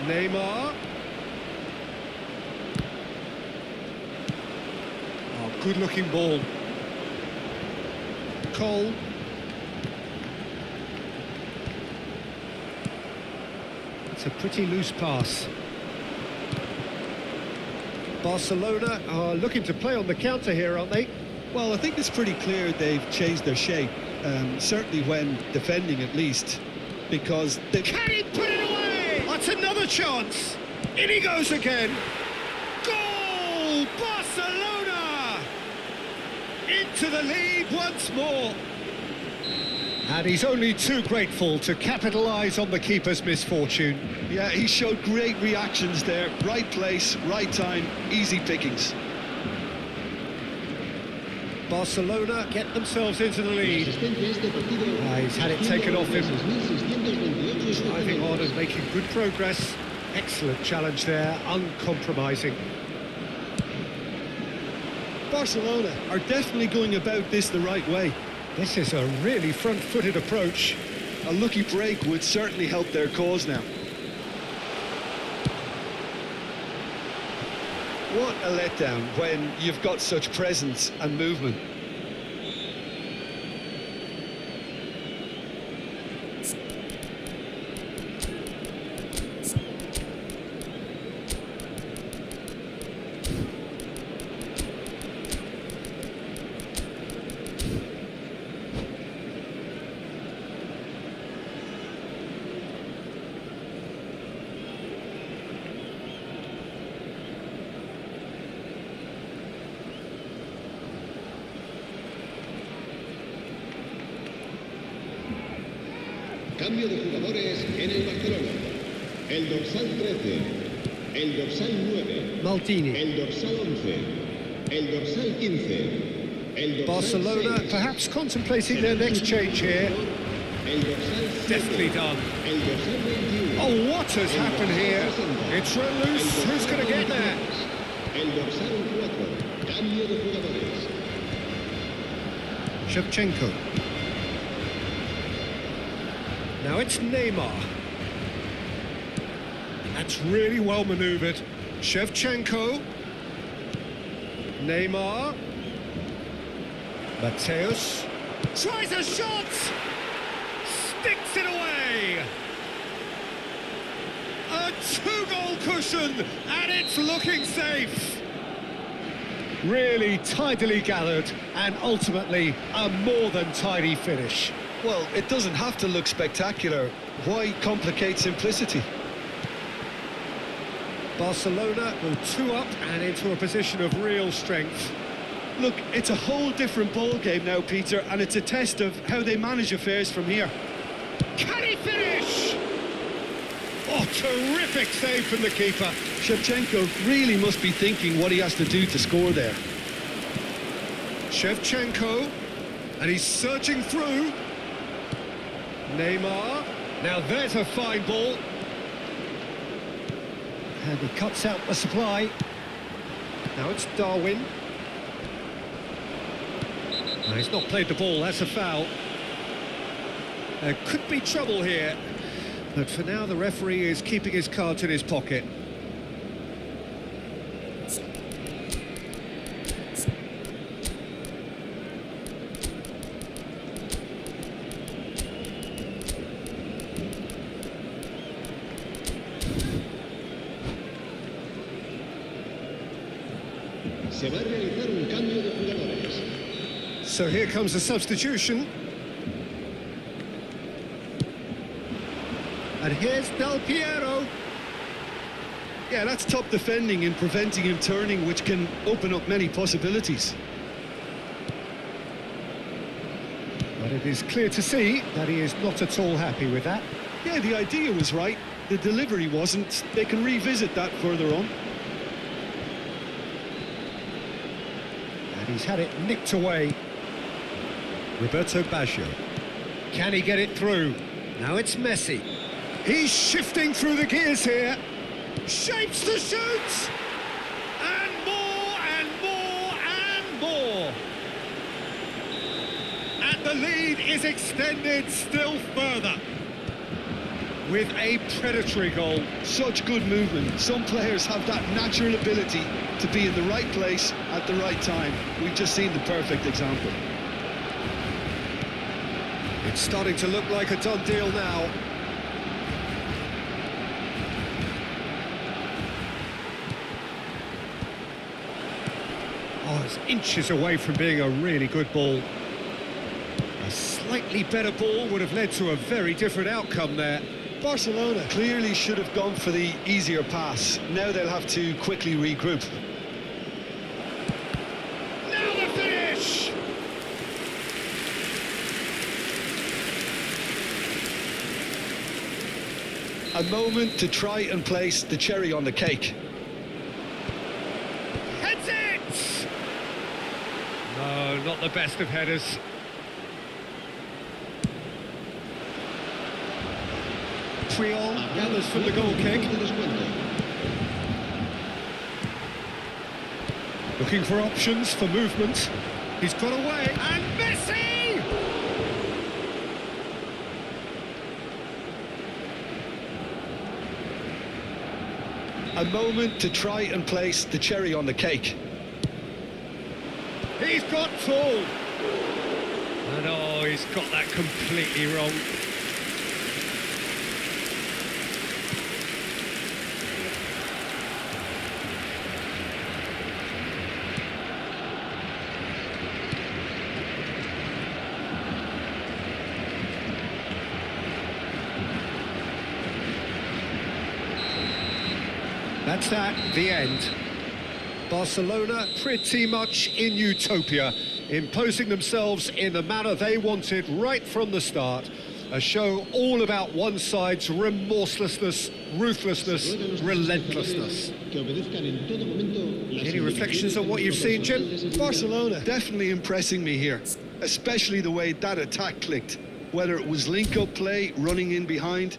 Neymar. Oh, good-looking ball. Cole. It's a pretty loose pass. Barcelona are looking to play on the counter here, aren't they? Well, I think it's pretty clear they've changed their shape, certainly when defending at least, because they... Can he put it away? That's another chance. In he goes again. Goal! Barcelona! Into the lead once more. And he's only too grateful to capitalise on the keeper's misfortune. Yeah, he showed great reactions there. Right place, right time, easy pickings. Barcelona get themselves into the lead. He's had it taken off him. Driving on and making good progress. Excellent challenge there, uncompromising. Barcelona are definitely going about this the right way. This is a really front-footed approach. A lucky break would certainly help their cause now. What a letdown when you've got such presence and movement. Cambio de jugadores en el Barcelona. El dorsal 13, el dorsal 9, Maldini. el dorsal 11, el dorsal 15, el dorsal Barcelona 6, perhaps contemplating their next change here. el dorsal 7, Deftly done. el dorsal 21. Oh, what has happened here? It's run loose. Who's going to get there? El dorsal 4, cambio de jugadores. Shevchenko. Now it's Neymar. That's really well manoeuvred. Shevchenko. Neymar. Mateus. Tries a shot! Sticks it away! A two-goal cushion, and it's looking safe. Really tidily gathered, and ultimately a more than tidy finish. Well, it doesn't have to look spectacular. Why complicate simplicity? Barcelona go 2 up and into a position of real strength. Look, it's a whole different ball game now, Peter, and it's a test of how they manage affairs from here. Can he finish? Oh, terrific save from the keeper. Shevchenko really must be thinking what he has to do to score there. Shevchenko, and he's surging through. Neymar, now there's a fine ball. And he cuts out the supply. Now it's Darwin. No, he's not played the ball, that's a foul. There could be trouble here, but for now the referee is keeping his cards in his pocket. Se va a realizar un cambio de jugadores. So here comes the substitution. And here's Del Piero. Yeah, that's top defending and preventing him turning, which can open up many possibilities. But it is clear to see that he is not at all happy with that. Yeah, the idea was right. The delivery wasn't. They can revisit that further on. And he's had it nicked away. Roberto Baggio. Can he get it through? Now it's Messi. He's shifting through the gears here. Shapes to shoot! And more, and more, and more! And the lead is extended still further. With a predatory goal. Such good movement. Some players have that natural ability to be in the right place at the right time. We've just seen the perfect example. It's starting to look like a done deal now. Oh, it's inches away from being a really good ball. A slightly better ball would have led to a very different outcome there. Barcelona clearly should have gone for the easier pass. Now they'll have to quickly regroup. Now the finish! A moment to try and place the cherry on the cake. Heads it! No, not the best of headers. Triol gathers from the goal kick. Looking for options for movement. He's got away, and Messi! A moment to try and place the cherry on the cake. He's got tall. And oh, he's got that completely wrong. That's that, the end. Barcelona pretty much in utopia, imposing themselves in the manner they wanted right from the start. A show all about one side's remorselessness, ruthlessness, relentlessness. Any reflections on what you've seen, Jim? Barcelona definitely impressing me here, especially the way that attack clicked. Whether it was link-up play, running in behind,